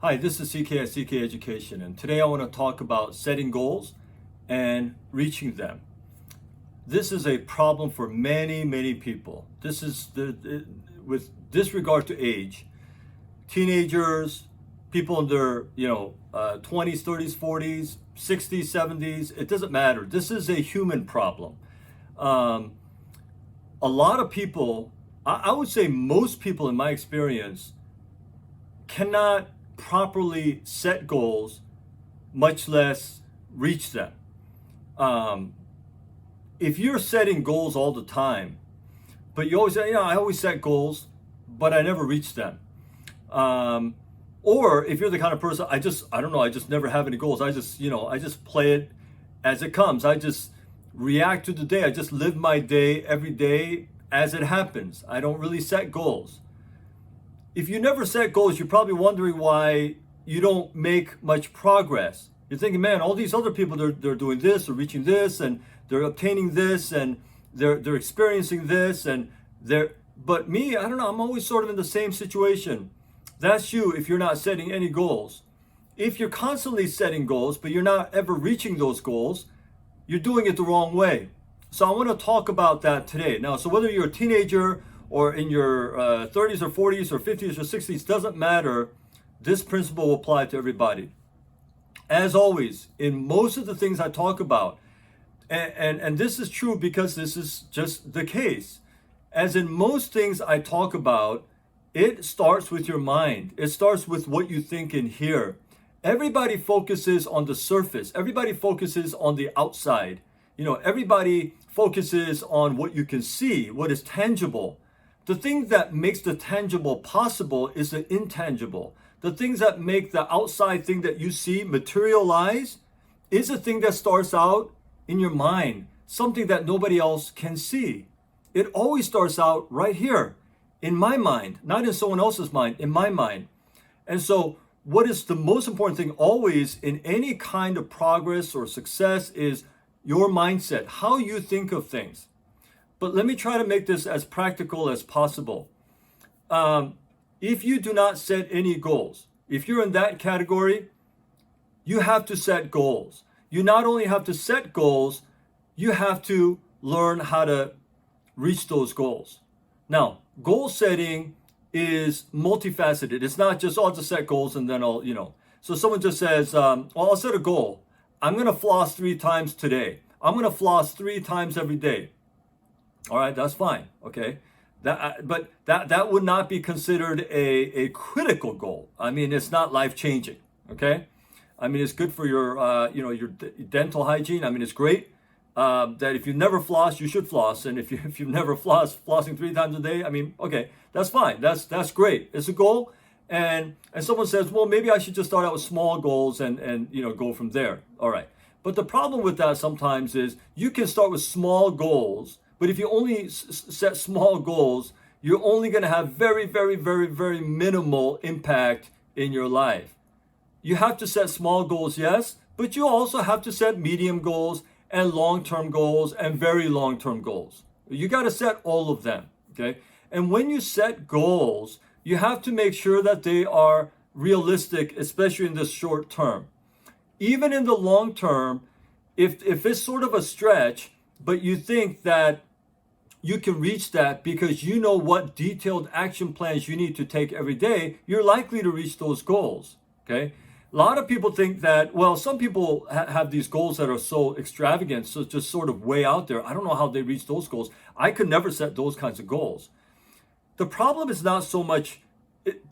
Hi, this is CK at CK Education, and today I want to talk about setting goals and reaching them. This is a problem for many people. This is with disregard to age, teenagers, people in their 20s, 30s, 40s, 60s, 70s. It doesn't matter. This is a human problem. A lot of people, I would say most people in my experience, cannot properly set goals, much less reach them. If you're setting goals all the time, but you always say, I always set goals, but I never reach them. Or if you're the kind of person, I don't know, I just never have any goals. I just play it as it comes. I just react to the day. I just live my day every day as it happens. I don't really set goals. If you never set goals, you're probably wondering why you don't make much progress. You're thinking, man, all these other people, they're doing this, they're reaching this, and they're obtaining this, and they're experiencing this, but me, I don't know, I'm always sort of in the same situation. That's you if you're not setting any goals. If you're constantly setting goals, but you're not ever reaching those goals, you're doing it the wrong way. So I want to talk about that today. Now, so whether you're a teenager or in your 30s or 40s or 50s or 60s, doesn't matter. This principle will apply to everybody. As always, in most of the things I talk about, and this is true because this is just the case, as in most things I talk about, it starts with your mind. It starts with what you think and hear. Everybody focuses on the surface. Everybody focuses on the outside. Everybody focuses on what you can see, what is tangible. The thing that makes the tangible possible is the intangible. The things that make the outside thing that you see materialize is a thing that starts out in your mind, something that nobody else can see. It always starts out right here, in my mind, not in someone else's mind, in my mind. And so what is the most important thing always in any kind of progress or success is your mindset, how you think of things. But let me try to make this as practical as possible. If you do not set any goals, if you're in that category, you have to set goals. You not only have to set goals, you have to learn how to reach those goals. Now, goal setting is multifaceted. It's not just, I'll just set goals and then So someone just says, I'll set a goal. I'm going to floss 3 times today. I'm going to floss 3 times every day. All right, that's fine. Okay, but that would not be considered a critical goal. I mean, it's not life changing. Okay, I mean, it's good for your your dental hygiene. I mean, it's great that if you never floss, you should floss, and if you never flossing 3 times a day, I mean, okay, that's fine. That's great. It's a goal, and someone says, well, maybe I should just start out with small goals and go from there. All right, but the problem with that sometimes is you can start with small goals. But if you only set small goals, you're only going to have very minimal impact in your life. You have to set small goals, yes, but you also have to set medium goals and long-term goals and very long-term goals. You got to set all of them, okay? And when you set goals, you have to make sure that they are realistic, especially in the short term. Even in the long term, if it's sort of a stretch, but you think that you can reach that because you know what detailed action plans you need to take every day, you're likely to reach those goals, okay? A lot of people think that, well, some people have these goals that are so extravagant, so just sort of way out there. I don't know how they reach those goals. I could never set those kinds of goals. The problem is not so much,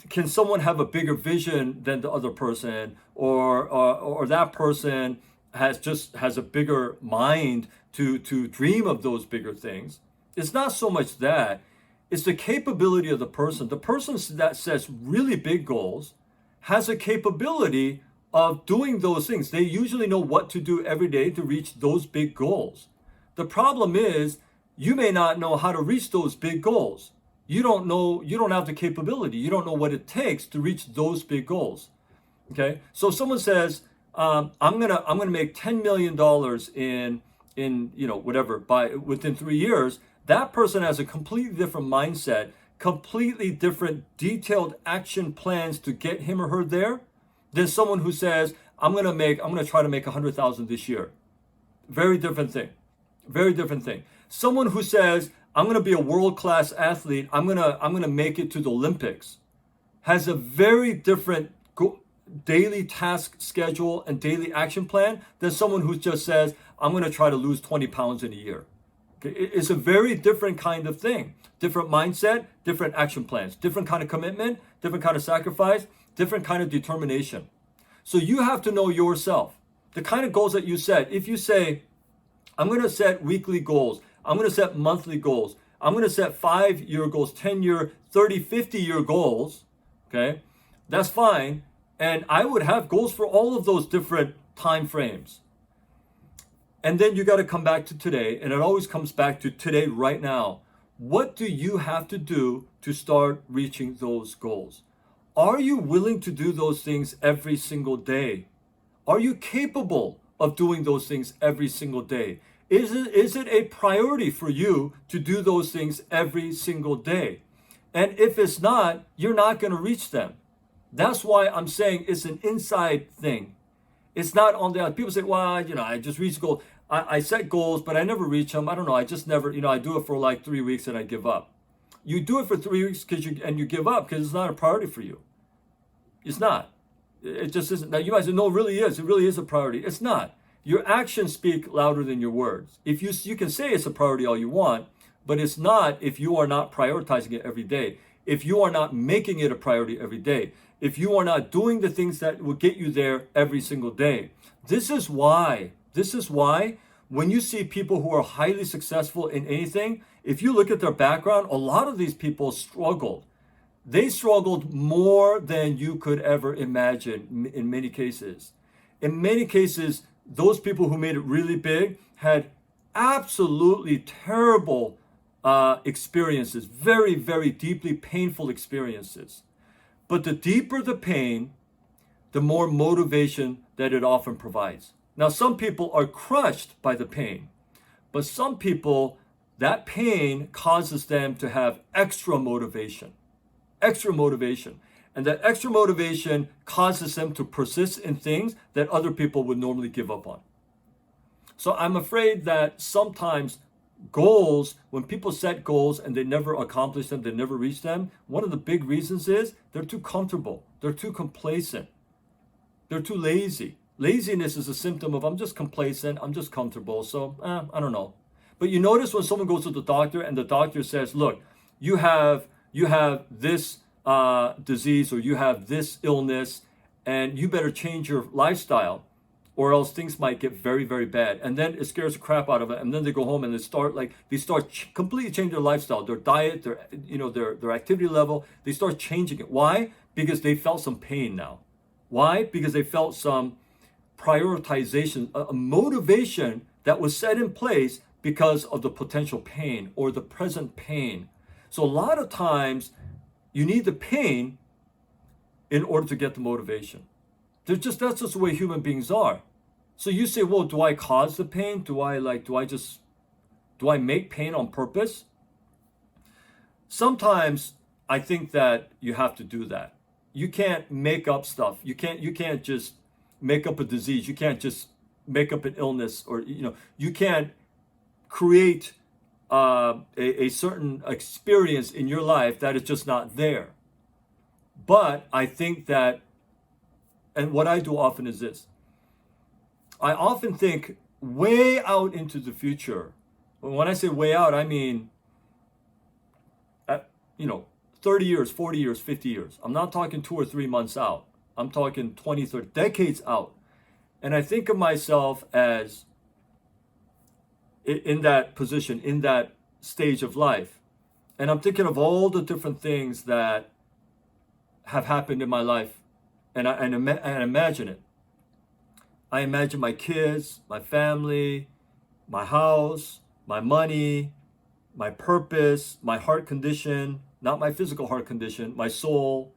can someone have a bigger vision than the other person, or that person has a bigger mind to dream of those bigger things. It's not so much that. It's the capability of the person. The person that sets really big goals has a capability of doing those things. They usually know what to do every day to reach those big goals. The problem is you may not know how to reach those big goals. You don't have the capability. You don't know what it takes to reach those big goals. Okay? So if someone says, I'm gonna make $10 million in whatever within 3 years, that person has a completely different mindset, completely different detailed action plans to get him or her there. than someone who says, I'm gonna try to make 100,000 this year. Very different thing. Very different thing. Someone who says, I'm gonna be a world-class athlete, I'm gonna make it to the Olympics, has a very different daily task schedule and daily action plan than someone who just says, I'm going to try to lose 20 pounds in a year. Okay? It's a very different kind of thing. Different mindset, different action plans, different kind of commitment, different kind of sacrifice, different kind of determination. So you have to know yourself, the kind of goals that you set. If you say, I'm going to set weekly goals, I'm going to set monthly goals, I'm going to set 5-year goals, 10-year, 30, 50-year goals, okay, that's fine. And I would have goals for all of those different time frames. And then you got to come back to today, and it always comes back to today, right now. What do you have to do to start reaching those goals? Are you willing to do those things every single day? Are you capable of doing those things every single day? Is it a priority for you to do those things every single day? And if it's not, you're not going to reach them. That's why I'm saying it's an inside thing. It's not on the outside. People say, well, I just reach goals. I set goals, but I never reach them. I don't know. I just never, I do it for like 3 weeks and I give up. You do it for 3 weeks and you give up because it's not a priority for you. It's not. It just isn't. Now you might say, no, it really is. It really is a priority. It's not. Your actions speak louder than your words. If you can say it's a priority all you want, but it's not if you are not prioritizing it every day. If you are not making it a priority every day. If you are not doing the things that will get you there every single day. This is why when you see people who are highly successful in anything, if you look at their background, a lot of these people struggled. They struggled more than you could ever imagine in many cases. In many cases, those people who made it really big had absolutely terrible experiences, very, very deeply painful experiences. But the deeper the pain, the more motivation that it often provides. Now, some people are crushed by the pain, but some people, that pain causes them to have extra motivation. And that extra motivation causes them to persist in things that other people would normally give up on. So I'm afraid that sometimes goals, when people set goals and they never accomplish them, they never reach them, one of the big reasons is they're too comfortable. They're too complacent. They're too lazy. Laziness is a symptom of I'm just complacent, I'm just comfortable, so I don't know. But you notice when someone goes to the doctor and the doctor says, look, you have this disease or you have this illness and you better change your lifestyle or else things might get very, very bad. And then it scares the crap out of it. And then they go home and they start completely changing their lifestyle, their diet, their activity level. They start changing it. Why? Because they felt some pain now. Why? Because they felt some prioritization, a motivation that was set in place because of the potential pain or the present pain. So a lot of times you need the pain in order to get the motivation. That's just the way human beings are. So you say, well, do I cause the pain? Do I make pain on purpose? Sometimes I think that you have to do that. You can't make up stuff. You can't just make up a disease. You can't just make up an illness, or you can't create a certain experience in your life that is just not there. But I think that, and what I do often is this, I often think way out into the future. When I say way out, I mean, 30 years, 40 years, 50 years. I'm not talking 2 or 3 months out. I'm talking 20, 30, decades out. And I think of myself as in that position, in that stage of life. And I'm thinking of all the different things that have happened in my life. And I imagine it. I imagine my kids, my family, my house, my money, my purpose, my heart condition, not my physical heart condition, my soul,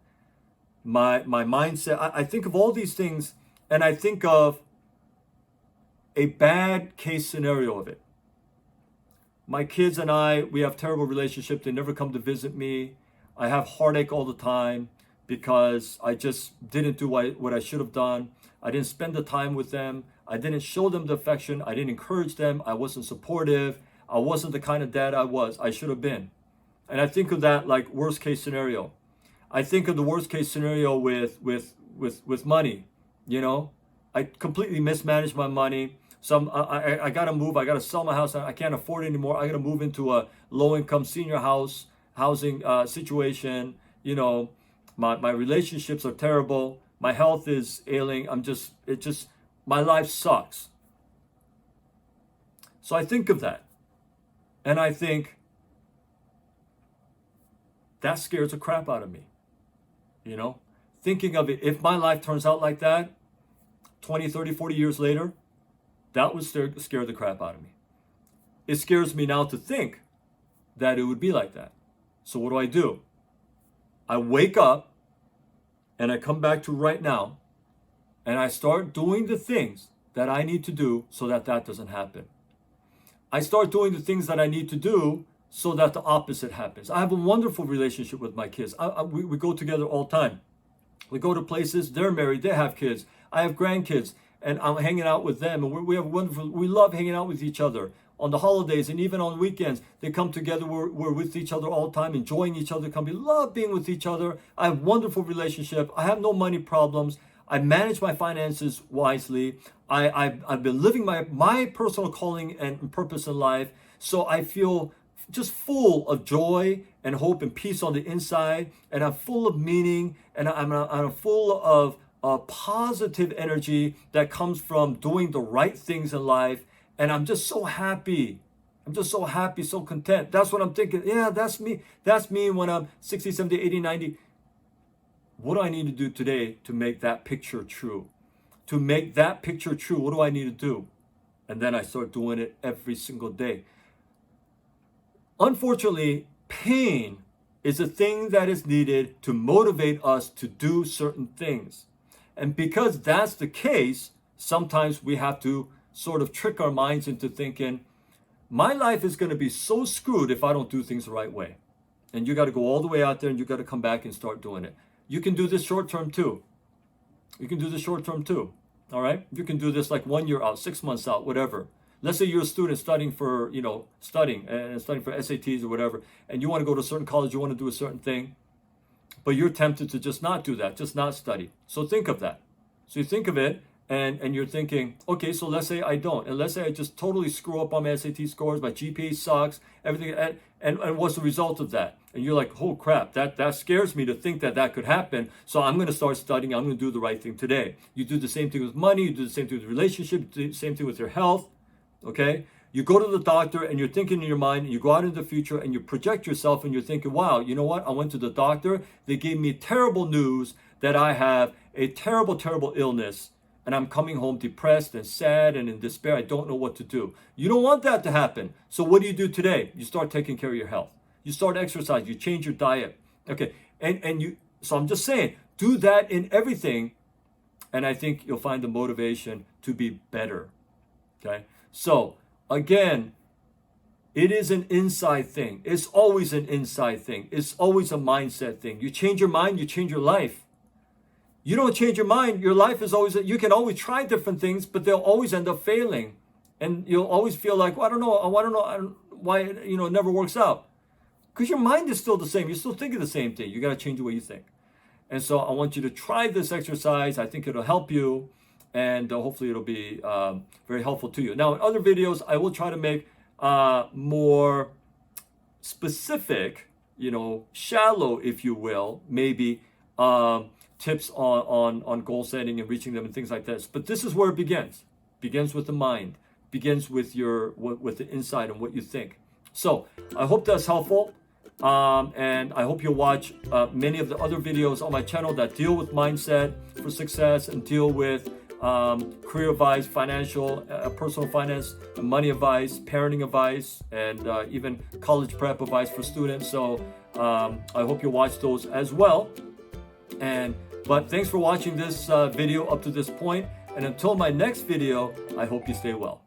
my mindset. I think of all these things, and I think of a bad case scenario of it. My kids and I, we have terrible relationship. They never come to visit me. I have heartache all the time. because I just didn't do what I should have done. I didn't spend the time with them. I didn't show them the affection. I didn't encourage them. I wasn't supportive. I wasn't the kind of dad I should have been. And I think of that like worst case scenario. I think of the worst case scenario with money. You know, I completely mismanaged my money. I got to move. I got to sell my house. I can't afford it anymore. I got to move into a low-income senior housing situation. You know, my relationships are terrible. My health is ailing. My life sucks. So I think of that. And I think that scares the crap out of me. You know, thinking of it, if my life turns out like that, 20, 30, 40 years later, that would scare the crap out of me. It scares me now to think that it would be like that. So what do? I wake up and I come back to right now and I start doing the things that I need to do so that doesn't happen. I start doing the things that I need to do so that the opposite happens. I have a wonderful relationship with my kids. We go together all the time. We go to places, they're married, they have kids. I have grandkids, and I'm hanging out with them. And we love hanging out with each other on the holidays and even on weekends. They come together, we're with each other all the time, enjoying each other company, love being with each other. I have a wonderful relationship. I have no money problems. I manage my finances wisely. I've been living my personal calling and purpose in life. So I feel just full of joy and hope and peace on the inside. And I'm full of meaning. And I'm full of positive energy that comes from doing the right things in life. And I'm just so happy. I'm just so happy, so content. That's what I'm thinking. Yeah, that's me. That's me when I'm 60, 70, 80, 90. What do I need to do today to make that picture true? To make that picture true, what do I need to do? And then I start doing it every single day. Unfortunately, pain is a thing that is needed to motivate us to do certain things. And because that's the case, sometimes we have to sort of trick our minds into thinking, my life is going to be so screwed if I don't do things the right way. And you got to go all the way out there and you got to come back and start doing it. You can do this short term too. You can do this short term too. All right. You can do this like 1 year out, 6 months out, whatever. Let's say you're a student studying for SATs or whatever, and you want to go to a certain college, you want to do a certain thing, but you're tempted to just not do that, just not study. So think of that. So you think of it, and you're thinking, okay, so let's say I don't, and let's say I just totally screw up on my SAT scores, my GPA sucks, everything, and what's the result of that? And you're like, oh crap, that scares me to think that could happen. So I'm going to start studying. I'm going to do the right thing today. You do the same thing with money. You do the same thing with relationship. You do the same thing with your health. Okay? You go to the doctor and you're thinking in your mind, and you go out into the future and you project yourself and you're thinking, wow, you know what? I went to the doctor. They gave me terrible news that I have a terrible, terrible illness. And I'm coming home depressed and sad and in despair. I don't know what to do. You don't want that to happen. So what do you do today? You start taking care of your health. You start exercise. You change your diet. Okay. So I'm just saying, do that in everything. And I think you'll find the motivation to be better. Okay. So again, it is an inside thing. It's always an inside thing. It's always a mindset thing. You change your mind, you change your life. You don't change your mind, your life is always, you can always try different things, but they'll always end up failing. And you'll always feel like, well, I don't know why it never works out. Because your mind is still the same. You're still thinking the same thing. You got to change the way you think. And so I want you to try this exercise. I think it'll help you. And hopefully it'll be very helpful to you. Now, in other videos, I will try to make more specific, shallow, if you will, maybe tips on goal setting and reaching them and things like this. But this is where it begins. Begins with the mind. Begins with with the inside and what you think. So I hope that's helpful. And I hope you'll watch many of the other videos on my channel that deal with mindset for success and deal with career advice, financial, personal finance, money advice, parenting advice, and even college prep advice for students. So I hope you'll watch those as well. But thanks for watching this video up to this point. And until my next video, I hope you stay well.